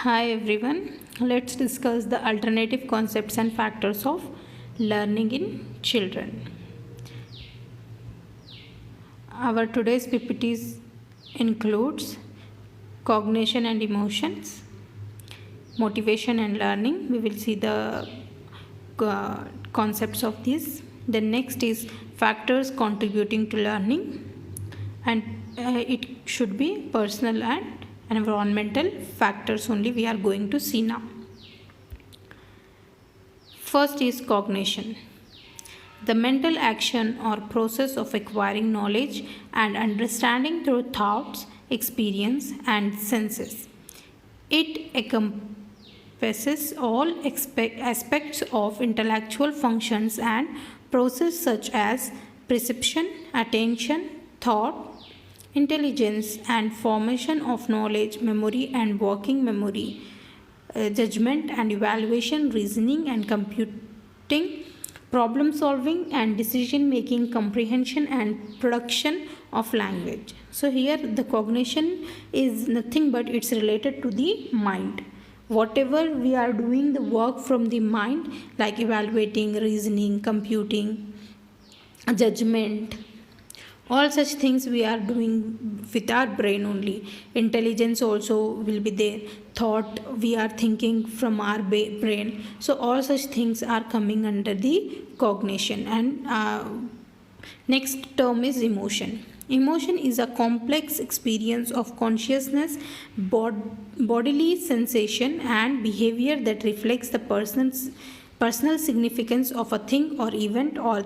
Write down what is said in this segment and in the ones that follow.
Hi everyone, let's discuss the alternative concepts and factors of learning in children. Our today's PPTs includes cognition and emotions, motivation and learning. We will see the concepts of this. The next is factors contributing to learning, and it should be personal and environmental factors only we are going to see now. First is cognition, the mental action or process of acquiring knowledge and understanding through thoughts, experience, and senses. It encompasses all aspects of intellectual functions and process such as perception, attention, thought, intelligence and formation of knowledge, memory and working memory, judgment and evaluation, reasoning and computing, problem solving and decision making, comprehension and production of language. So here the cognition is nothing but it's related to the mind. Whatever we are doing the work from the mind, like evaluating, reasoning, computing, judgment, all such things we are doing with our brain only. Intelligence also will be there, thought we are thinking from our brain. So all such things are coming under the cognition. And next term is emotion. Emotion is a complex experience of consciousness, bodily sensation and behavior that reflects the personal significance of a thing or event or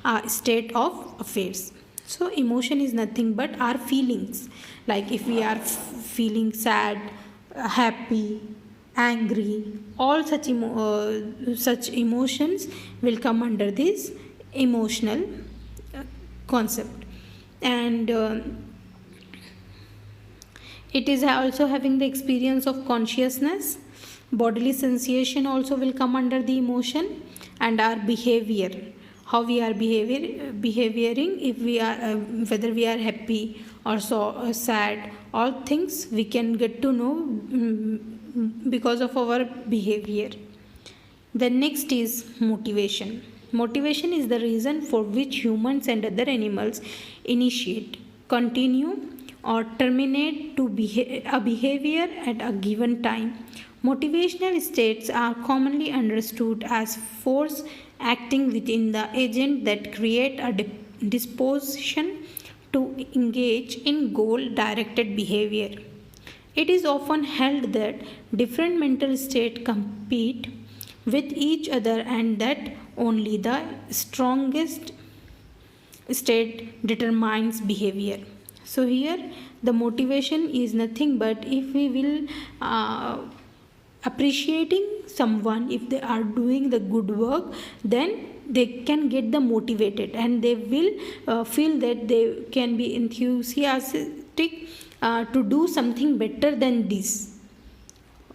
a state of affairs. So emotion is nothing but our feelings. Like if we are feeling sad, happy, angry, all such emotions will come under this emotional concept. And it is also having the experience of consciousness. Bodily sensation also will come under the emotion, and our behavior, how we are behaving, if we are whether we are happy or sad, all things we can get to know because of our behavior. The next is motivation. Motivation is the reason for which humans and other animals initiate, continue or terminate a behavior at a given time. Motivational states are commonly understood as force acting within the agent that create a disposition to engage in goal-directed behavior. It is often held that different mental states compete with each other and that only the strongest state determines behavior. So here the motivation is nothing but if we will appreciating someone, if they are doing the good work, then they can get the motivated and they will feel that they can be enthusiastic to do something better than this.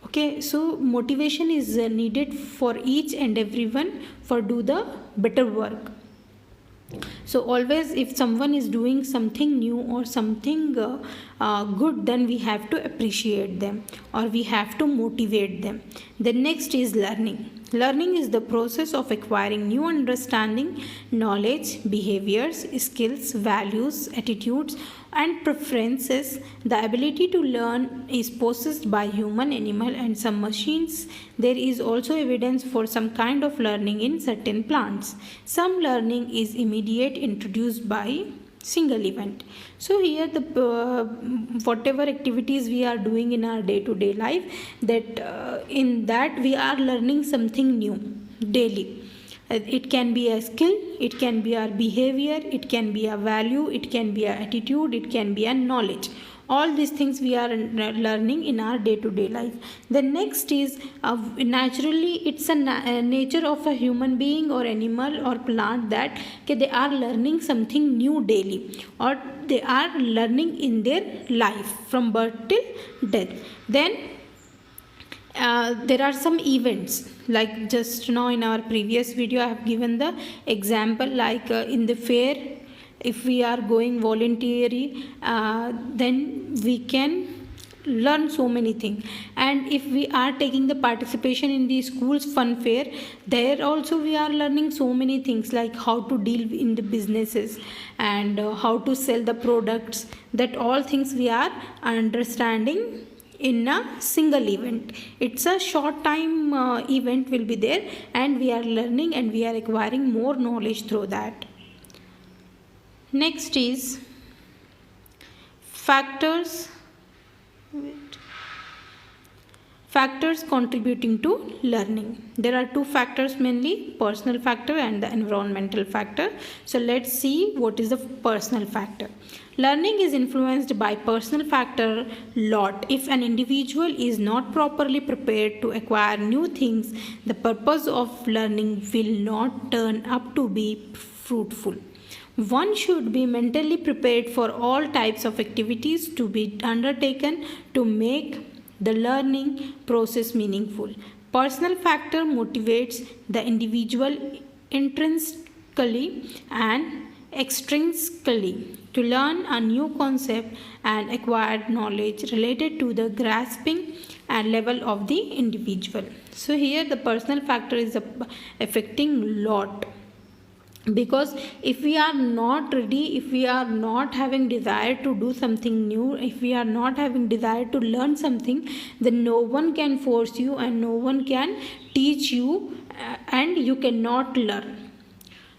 Okay, so motivation is needed for each and everyone for do the better work. So always if someone is doing something new or something good, then we have to appreciate them or we have to motivate them. The next is learning. Learning is the process of acquiring new understanding, knowledge, behaviors, skills, values, attitudes and preferences. The ability to learn is possessed by human, animal and some machines. There is also evidence for some kind of learning in certain plants. Some learning is immediate, introduced by single event. So here the whatever activities we are doing in our day-to-day life, that in that we are learning something new daily. It can be a skill, it can be our behavior, it can be a value, it can be a attitude, it can be a knowledge. All these things we are learning in our day-to-day life. The next is naturally it's a nature of a human being or animal or plant that they are learning something new daily or they are learning in their life from birth till death. Then there are some events, like just now in our previous video I have given the example, like in the fair, if we are going voluntary, then we can learn so many things. And if we are taking the participation in the school's fun fair, there also we are learning so many things, like how to deal in the businesses and how to sell the products. That all things we are understanding in a single event. It's a short time event will be there, and we are learning and we are acquiring more knowledge through that. Next is factors factors contributing to learning. There are two factors mainly, personal factor and the environmental factor. So let's see what is the personal factor. Learning is influenced by personal factor lot. If an individual is not properly prepared to acquire new things, the purpose of learning will not turn up to be fruitful. One should be mentally prepared for all types of activities to be undertaken to make the learning process meaningful. Personal factor motivates the individual intrinsically and extrinsically to learn a new concept and acquire knowledge related to the grasping and level of the individual. So here the personal factor is affecting lot. Because if we are not ready, if we are not having desire to do something new, if we are not having desire to learn something, then no one can force you and no one can teach you, and you cannot learn.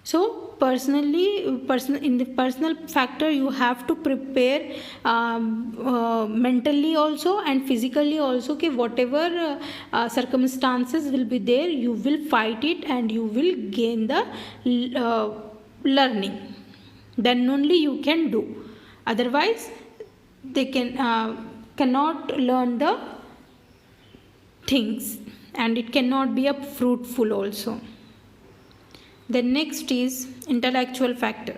So in the personal factor, you have to prepare mentally also and physically also, okay, whatever circumstances will be there, you will fight it and you will gain the learning. Then only you can do. Otherwise, they cannot learn the things, and it cannot be a fruitful also. The next is intellectual factor.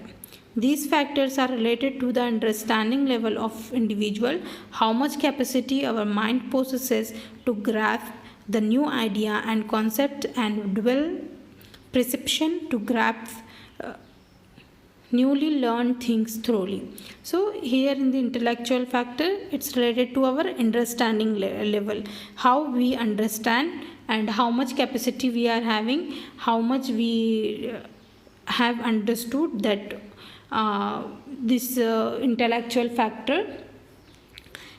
These factors are related to the understanding level of individual, how much capacity our mind possesses to grasp the new idea and concept, and develop perception to grasp newly learned things thoroughly. So here in the intellectual factor, it's related to our understanding level, how we understand and how much capacity we are having, how much we have understood that this intellectual factor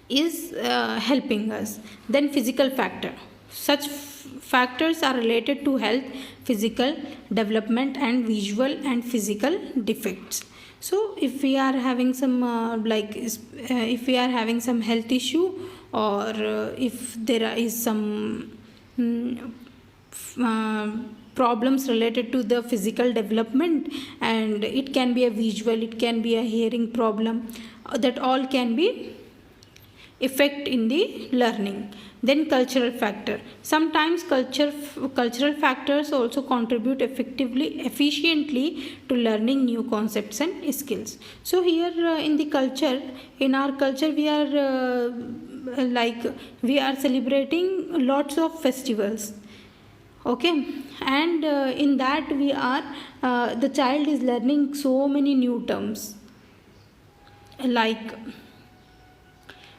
is helping us. Then physical factor. Such factors are related to health, physical development and visual and physical defects. So if we are having some if we are having some health issue, or if there is some problems related to the physical development, and it can be a visual, it can be a hearing problem, that all can be effect in the learning. Then cultural factor. Sometimes cultural factors also contribute efficiently to learning new concepts and skills. So here in our culture, we are we are celebrating lots of festivals, okay, and in that we are the child is learning so many new terms, like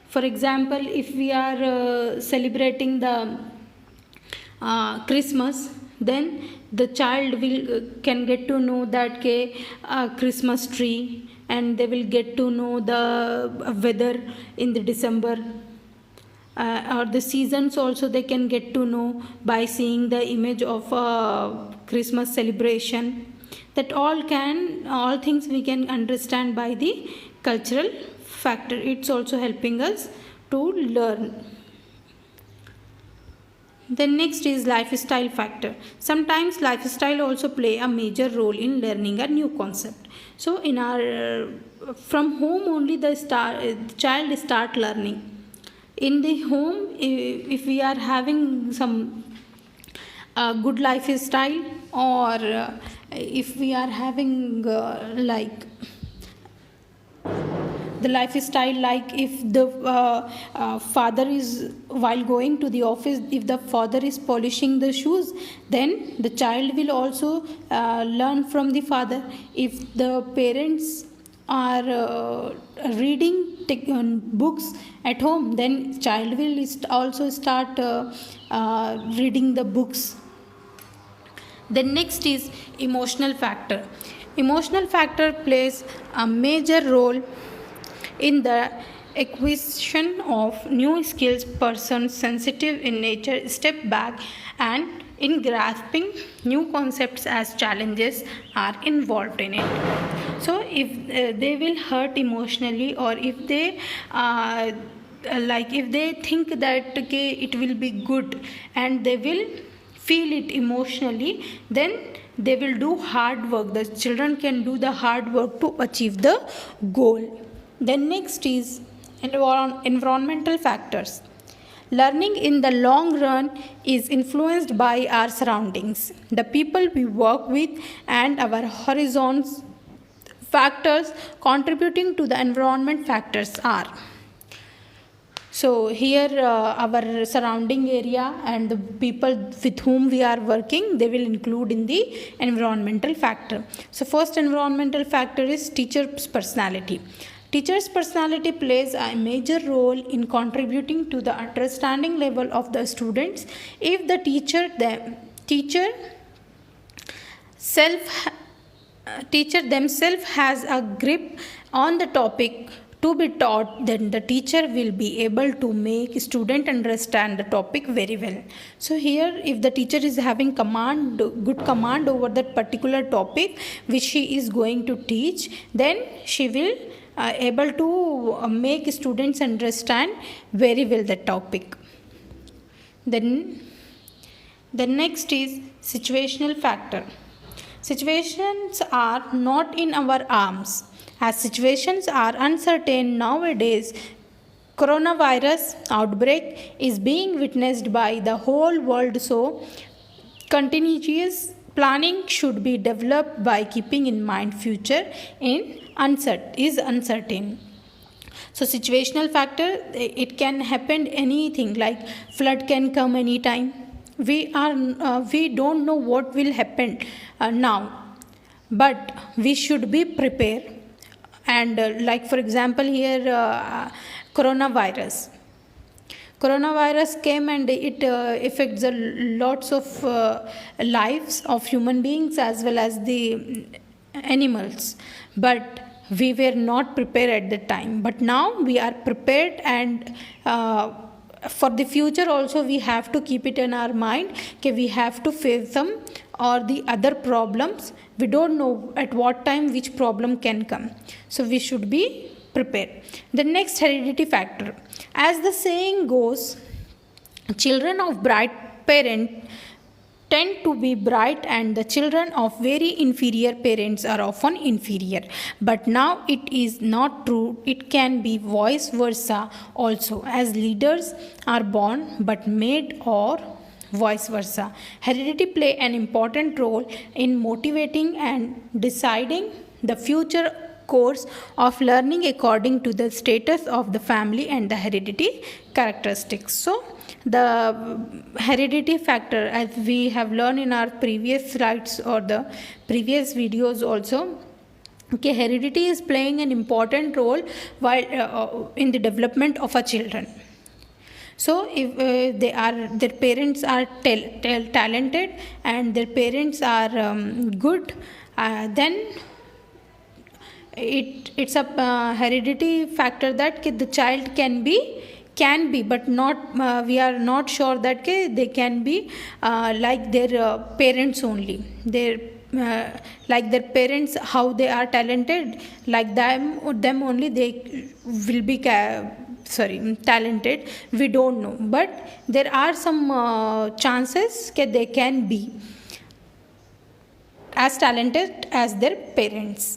for example, if we are celebrating the Christmas, then the child can get to know that Christmas tree, and they will get to know the weather in the December, or the seasons also they can get to know by seeing the image of Christmas celebration. That all things we can understand by the cultural factor. It's also helping us to learn. The next is lifestyle factor. Sometimes lifestyle also play a major role in learning a new concept. So in our from home only the child start learning. In the home, if we are having some good lifestyle, or if we are having the lifestyle, like if the father is, while going to the office, if the father is polishing the shoes, then the child will also learn from the father. If the parents are reading books at home, then child will also start reading the books. Then next is emotional factor. Emotional factor plays a major role in the acquisition of new skills. Persons sensitive in nature step back and in grasping new concepts as challenges are involved in it. So if they will hurt emotionally, or if they if they think that okay, it will be good, and they will feel it emotionally, then they will do hard work. The children can do the hard work to achieve the goal. Then next is environmental factors. Learning in the long run is influenced by our surroundings, the people we work with, and our horizons. Factors contributing to the environment factors are, so here our surrounding area and the people with whom we are working, they will include in the environmental factor. So first environmental factor is teacher's personality. Teacher's personality plays a major role in contributing to the understanding level of the students. If the teacher themselves has a grip on the topic to be taught, then the teacher will be able to make student understand the topic very well. So here, if the teacher is having good command over that particular topic which she is going to teach, then she will able to make students understand very well the topic. Then the next is situational factor. Situations are not in our arms. As situations are uncertain nowadays, coronavirus outbreak is being witnessed by the whole world, so continuous planning should be developed by keeping in mind future is uncertain. So situational factor, it can happen anything, like flood can come anytime. We don't know what will happen now, but we should be prepared. And like for example here coronavirus came, and it affects lots of lives of human beings as well as the animals, but we were not prepared at the time. But now we are prepared, and for the future also we have to keep it in our mind, okay, we have to face them or the other problems. We don't know at what time which problem can come, so we should be prepared. The next, heredity factor. As the saying goes, children of bright parents tend to be bright, and the children of very inferior parents are often inferior. But now it is not true. It can be vice versa also, as leaders are born but made, or vice versa. Heredity play an important role in motivating and deciding the future course of learning according to the status of the family and the heredity characteristics. So the heredity factor, as we have learned in our previous slides or the previous videos also, okay, heredity is playing an important role while in the development of a children. So if their parents are talented and their parents are good, then it's a heredity factor that the child can be, but not we are not sure that they can be like their parents only. Like their parents, how they are talented, like them only they will be talented. We don't know, but there are some chances that they can be as talented as their parents.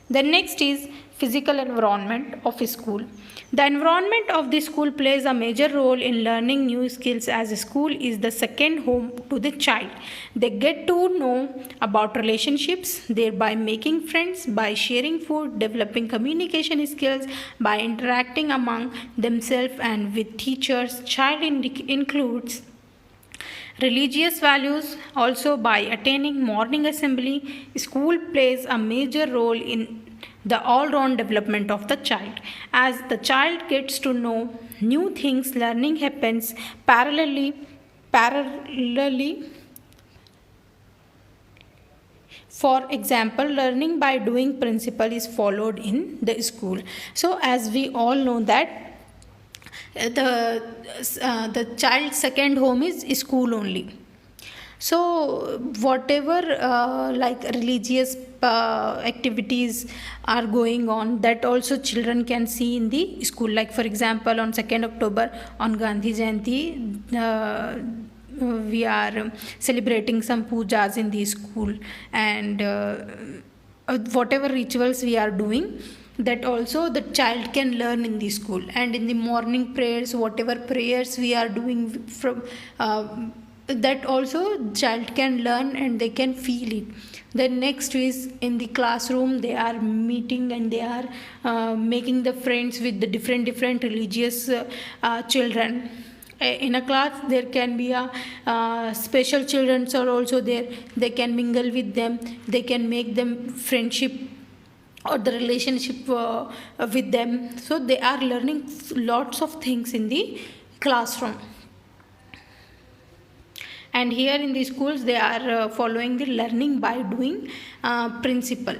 The next is physical environment of a school. The environment of the school plays a major role in learning new skills, as a school is the second home to the child. They get to know about relationships, thereby making friends, by sharing food, developing communication skills, by interacting among themselves and with teachers. Child includes religious values also by attending morning assembly. School plays a major role in the all-round development of the child. As the child gets to know new things, learning happens parallelly. For example, learning by doing principle is followed in the school. So as we all know that the child's second home is school only. So whatever like religious activities are going on, that also children can see in the school. Like for example, on 2nd October on Gandhi Jayanti, we are celebrating some pujas in the school, and whatever rituals we are doing, that also the child can learn in the school. And in the morning prayers, whatever prayers we are doing from that also child can learn and they can feel it. The next is in the classroom, they are meeting and they are making the friends with the different religious children. In a class there can be a special children are also there. They can mingle with them, they can make them friendship or the relationship with them. So they are learning lots of things in the classroom. And here in the schools they are following the learning by doing principle.